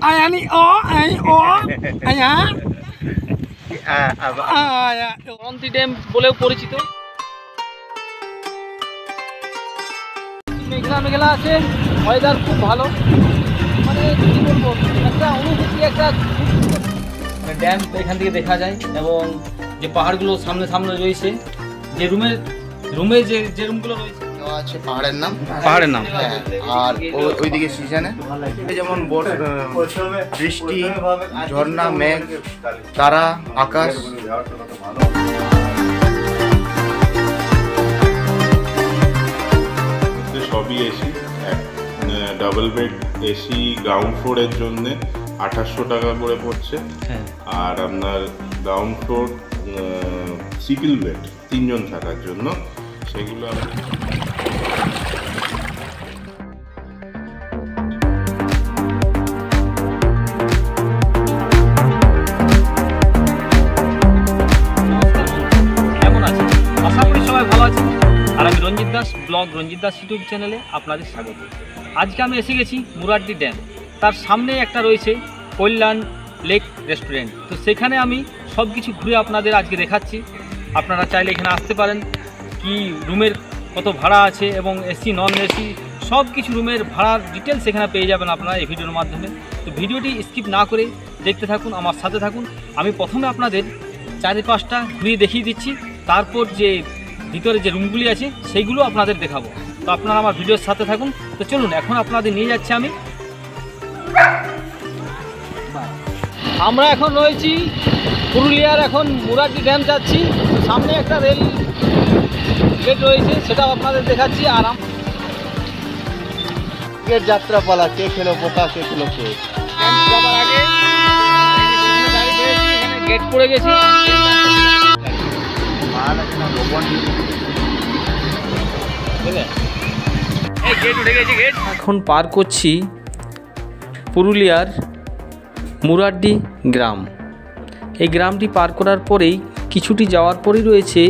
আয়ানি O I O আয়া Baranti dam বলেও পরিচিত। মেঘলা মেঘলা আছে, ওয়েদার খুব ভালো, মানে কি বলবো, একটা অনুভূতি, একটা ড্যাম এখান থেকে দেখা যায়। এবং যে পাহাড়গুলো সামনে সামনে রয়েছে, যে রুমে যে রুমগুলো রয়েছে আছে পাহাড়ের নাম, হ্যাঁ। আর ওইদিকে সিজনে যেমন বৃষ্টি, ঝর্ণা, মেঘ, তারা, আকাশ। সবই AC, double bed AC ground ফ্লোরের জন্য 2800 টাকা করে পড়ছে। আর আপনার গ্রাউন্ড ফ্লোর সিঙ্গেল বেড 3 জন থাকার জন্য, সেগুলো কেমন আছে? আশা করি সবাই ভালো আছে। আর আমি রঞ্জিত দাস, ব্লগ রঞ্জিত দাস ইউটিউব চ্যানেলে আপনাদের স্বাগত। আজকে আমি এসে গেছি মুরাড্ডি ড্যাম, তার সামনে একটা রয়েছে কল্যাণ লেক রেস্টুরেন্ট। তো সেখানে আমি সব কিছু ঘুরে আপনাদের আজকে দেখাচ্ছি। আপনারা চাইলে এখানে আসতে পারেন। কি রুমের কত ভাড়া আছে এবং এসি নন এসি সব কিছু রুমের ভাড়ার ডিটেলস এখানে পেয়ে যাবেন আপনারা এই ভিডিওর মাধ্যমে। তো ভিডিওটি স্কিপ না করে দেখতে থাকুন, আমার সাথে থাকুন। আমি প্রথমে আপনাদের চারিপাশটা ঘুরিয়ে দেখিয়ে দিচ্ছি, তারপর যে ভিতরে যে রুমগুলি আছে সেইগুলো আপনাদের দেখাবো। তো আপনারা আমার ভিডিওর সাথে থাকুন। তো চলুন, এখন আপনাদের নিয়ে যাচ্ছি আমরা এখন রয়েছি পুরুলিয়ার, এখন মুরাড্ডি ড্যাম যাচ্ছি। সামনে একটা রেল গেট রয়েছে, সেটাও আপনাদের দেখাচ্ছি। আর যাত্রা পালা, কে খেলো পোকা, কে খেলো কে। যাবার আগে গেট পড়ে গেছি, এখন পার করছি পুরুলিয়ার মুরাড্ডি গ্রাম। এই গ্রামটি পার করার পরেই কিছুটি যাওয়ার পরেই রয়েছে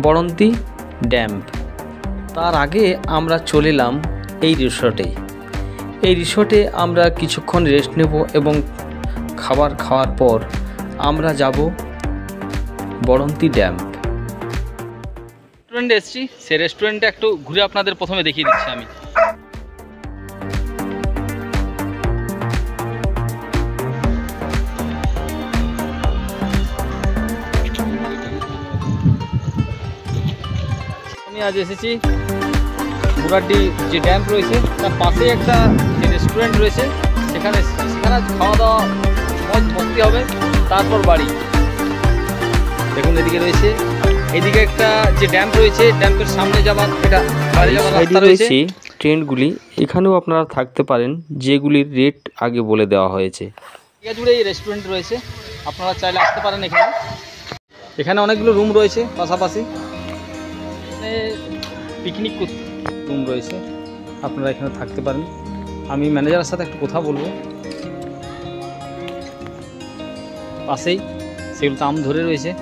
বরন্তী ড্যাম। তার আগে আমরা চলে এলাম এই রিসর্টে। এই রিসর্টে আমরা কিছুক্ষণ রেস্ট নেব এবং খাবার খাওয়ার পর আমরা যাব বরন্তী ড্যাম। রেস্টুরেন্টে এসেছি, সে রেস্টুরেন্টে একটু ঘুরে আপনাদের প্রথমে দেখিয়ে দিচ্ছি আমি। আমি আজ এসেছি মুরাড্ডি যে ড্যাম রয়েছে তার পাশে একটা যে রেস্টুরেন্ট রয়েছে, সেখানে খাওয়া দাওয়া মজ মস্তি হবে, তারপর বাড়ি। দেখুন এদিকে রয়েছে, এদিকে একটা যে ড্যাম রয়েছে, ড্যামের সামনে যাওয়ার এটা বাড়ি যাওয়ার রাস্তা রয়েছে। ট্রেনগুলি এখানেও আপনারা থাকতে পারেন, যেগুলির রেট আগে বলে দেওয়া হয়েছে। জুড়ে এই রেস্টুরেন্ট রয়েছে, আপনারা চাইলে আসতে পারেন এখানে। এখানে অনেকগুলো রুম রয়েছে পাশাপাশি, পিকনিক রুম রয়েছে, আপনারা এখানে থাকতে পারেন। আমি ম্যানেজারের সাথে একটু কথা বলবো। পাশেই সেগুলো আম ধরে রয়েছে।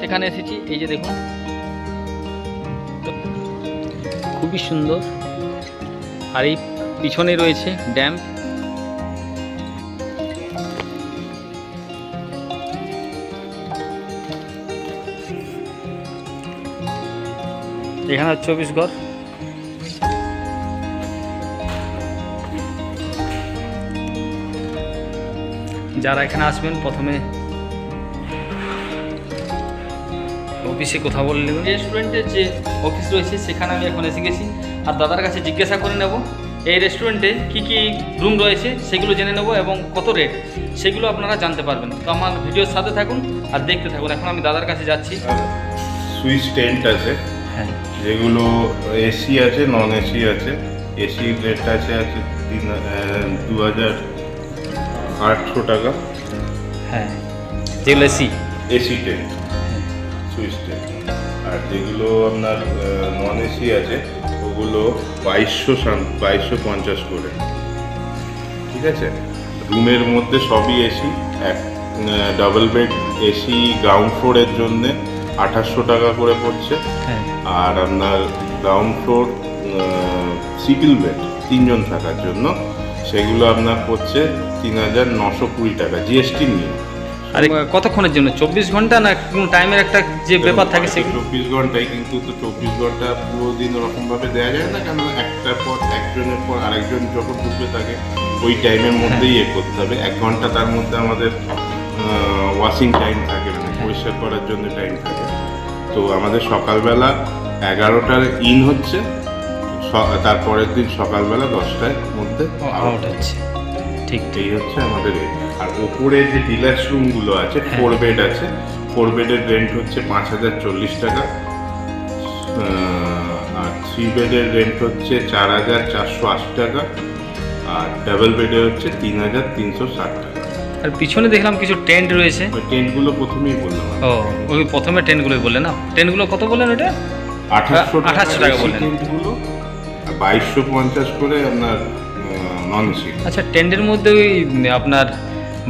এখানে এসেছি, এই যে দেখুন খুবই সুন্দর। আর এই পিছনে রয়েছে ড্যাম। এখানে হচ্ছে অফিস ঘর। যারা এখানে আসবেন প্রথমে অফিসে কথা বলে নেবেন। রেস্টুরেন্টের যে অফিস রয়েছে সেখানে আমি এখন এসে গেছি, আর দাদার কাছে জিজ্ঞাসা করে নেব এই রেস্টুরেন্টে কি কি রুম রয়েছে সেগুলো জেনে নেব এবং কত রেট সেগুলো আপনারা জানতে পারবেন। তো আমার ভিডিওর সাথে থাকুন আর দেখতে থাকুন। এখন আমি দাদার কাছে যাচ্ছি। সুইচ টেন্ট আছে, হ্যাঁ, যেগুলো এসি আছে, নন এসি আছে। এসি রেট আছে 2800 টাকা। হ্যাঁ, যেগুলো এসি টেন্ট, সুইচ টেন্ট। আর যেগুলো আপনার নন এসি আছে ওগুলো 2250 করে। ঠিক আছে। রুমের মধ্যে সবই এসি, এক ডাবল বেড এসি গ্রাউন্ড ফ্লোরের জন্য 2800 টাকা করে পড়ছে। হ্যাঁ, আর আপনার গ্রাউন্ড ফ্লোর সিঙ্গেল বেড 3 জন থাকার জন্য সেগুলো আপনার পড়ছে 3920 টাকা জিএসটি নিয়ে। আর কতক্ষণের জন্য? 24 ঘন্টা না কোনো টাইমের একটা যে ব্যাপার থাকে সেগুলো? 24 ঘন্টায়, কিন্তু তো 24 ঘন্টা পুরো দিন ওরকমভাবে দেওয়া যায় না, কারণ একটার পর একজনের পর আরেকজন যখন ঢুকবে তাকে ওই টাইমের মধ্যেই করতে হবে। 1 ঘন্টা তার মধ্যে আমাদের ওয়াশিং টাইম থাকে, মানে পরিষ্কার করার জন্য টাইম থাকে। তো আমাদের সকালবেলা 11টার ইন হচ্ছে, তারপরের দিন সকালবেলা 10টার মধ্যে আউট হচ্ছে। ঠিক ঠিক। এই হচ্ছে আমাদের রেট। আর ওপরে যে ডিলাক্স রুমগুলো আছে 4 বেড আছে, 4 বেডের রেন্ট হচ্ছে 5040 টাকা, আর 3 বেডের রেন্ট হচ্ছে 4480 টাকা, আর ডাবল বেডের হচ্ছে 3360 টাকা। আর পিছনে দেখলাম কিছু টেন্ট রয়েছে। ওই টেন্টগুলো প্রথমেই বললাম। ও, ওই প্রথমে টেন্টগুলোই বললেন না? টেন্টগুলো কত বললেন ওটা? 2800 টাকা বললেন। টেন্টগুলো 2250 করে আপনার নন এসি। আচ্ছা, টেন্টের মধ্যে ওই আপনার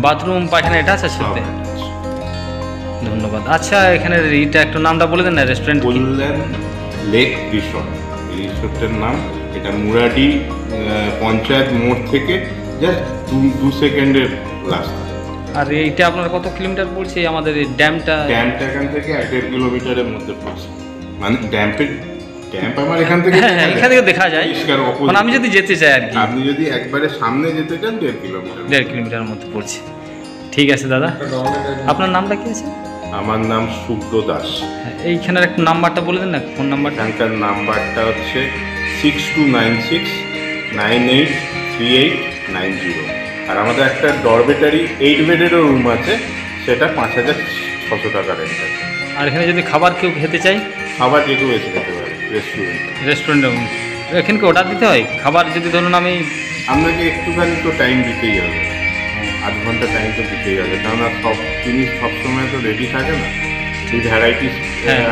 বাথরুম পায়খানা এটা আছে সাথে? ধন্যবাদ। আচ্ছা, এখানে এইটা একটু নামটা বলে দেন না, রেস্টুরেন্ট বললেন লেক রিসর্ট, এই রিসর্টের নাম। এটা মুরাডি পঞ্চায়েত মোড় থেকে জাস্ট 2 সেকেন্ডের রাস্তা। আর এইটা আপনার কত কিলোমিটার পড়ছে আমাদের এই ড্যামটা? ড্যামটা এখান থেকে 1.5 কিলোমিটারের মধ্যে পড়ছে, মানে ড্যাম্প আমার এখান থেকে এখান থেকে দেখা যায়। পরিষ্কার মানে আমি যদি যেতে চাই আর কি, আপনি যদি একবারে সামনে যেতে চান 1.5 কিলোমিটার। 1.5 কিলোমিটারের মধ্যে পড়ছে। ঠিক আছে দাদা, আপনার নামটা কি আছে? আমার নাম সুব্র দাস। হ্যাঁ, এইখানের একটা নাম্বারটা বলে দেন না, ফোন নাম্বারটা। এখানকার নাম্বারটা হচ্ছে 6296983890। আর আমাদের একটা ডরমেটারি 8 বেডেরও রুম আছে, সেটা 5600 টাকা রেন্ট আছে। আর এখানে যদি খাবার কেউ খেতে চাই? খাবার যে কেউ এসে খেতে পারে রেস্টুরেন্টে। এখানকে অর্ডার দিতে হয় খাবার? যদি ধরুন আমি, আপনাকে একটুখানি তো টাইম দিতেই হবে, 8 ঘন্টা টাইম তো দিতেই হবে, কারণ সব জিনিস সবসময় তো রেডি থাকে না, এই ভ্যারাইটিস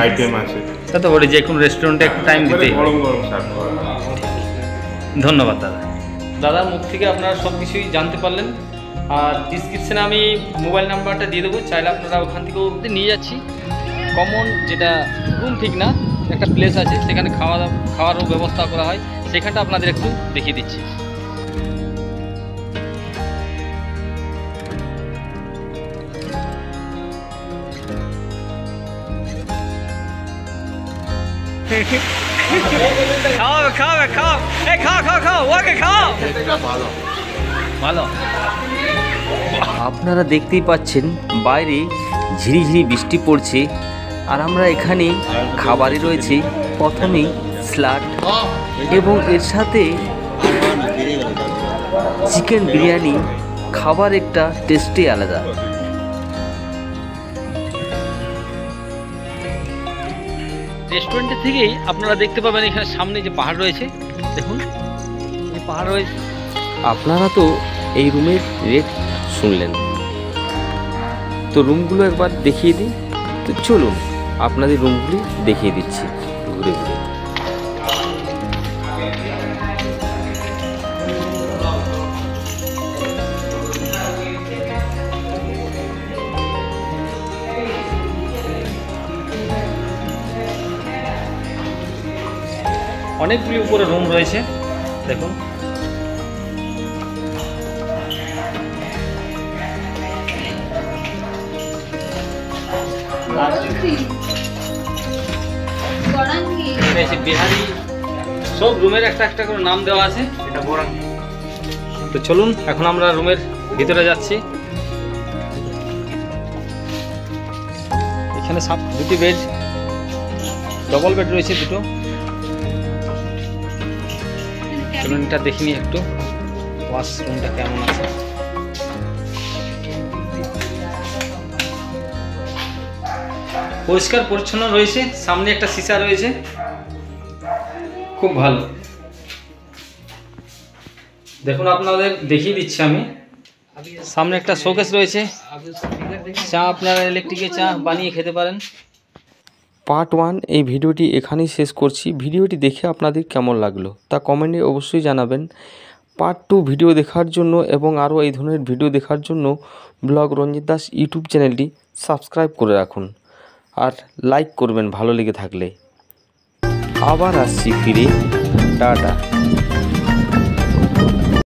আইটেম আছে। তা তো বলি যে কোনো রেস্টুরেন্টে একটু টাইম দিতেই হয়। গরম গরম সার্ভ করা। ধন্যবাদ দাদা। দাদার মুখ থেকে আপনারা সব কিছুই জানতে পারলেন। আর ডিসক্রিপশানে আমি মোবাইল নাম্বারটা দিয়ে দেবো, চাইলে আপনারা ওখান থেকেও নিয়ে যাচ্ছি। কমন যেটা রুম ঠিক না, একটা প্লেস আছে, সেখানে খাওয়ারও ব্যবস্থা করা হয়, সেখানটা আপনাদের একটু দেখিয়ে দিচ্ছি। খাও খাও খাও, এই খাও খাও খাও, ওকে খাও। ভালো। আপনারা দেখতেই পাচ্ছেন বাইরে ঝিরিঝিরি বৃষ্টি পড়ছে, আর আমরা এখানে খাবারে রয়েছে প্রথমেই স্যালাড এবং এর সাথে চিকেন বিরিয়ানি। খাবার একটা টেস্টই আলাদা। রেস্টুরেন্টের থেকেই আপনারা দেখতে পাবেন এখানে সামনে যে পাহাড় রয়েছে, দেখুন এই পাহাড় রয়েছে। আপনারা তো এই রুমের রেট শুনলেন, তো রুমগুলো একবার দেখিয়ে দিই। তো চলুন আপনাদের রুমগুলি দেখিয়ে দিচ্ছি ঘুরে ঘুরে। অনেকগুলি উপরে রুম রয়েছে, দেখুন। বিহারি সব রুমের একটা একটা করে নাম দেওয়া আছে। এটা বোরাঙ্গি। তো চলুন এখন আমরা রুমের ভিতরে যাচ্ছি। এখানে 2টি বেড, ডবল বেড রয়েছে 2টো। চলুন এটা দেখিনি একটু, ওয়াশরুমটা কেমন আছে। পরিষ্কার পরিচ্ছন্ন রয়েছে, সামনে একটা সীসা রয়েছে, খুব ভালো। দেখুন আপনাদের দেখিয়ে দিচ্ছি আমি, সামনে একটা শোকেস রয়েছে, চা আপনারা ইলেকট্রিকের চা বানিয়ে খেতে পারেন। পার্ট 1 এই ভিডিওটি এখানেই শেষ করছি। ভিডিওটি দেখে আপনাদের কেমন লাগলো তা কমেন্টে অবশ্যই জানাবেন। পার্ট 2 ভিডিও দেখার জন্য এবং আরও এই ধরনের ভিডিও দেখার জন্য ব্লগ রঞ্জিত দাস ইউটিউব চ্যানেলটি সাবস্ক্রাইব করে রাখুন আর লাইক করবেন ভালো লেগে থাকলে। আবার আসছি ফিরে, টাটা।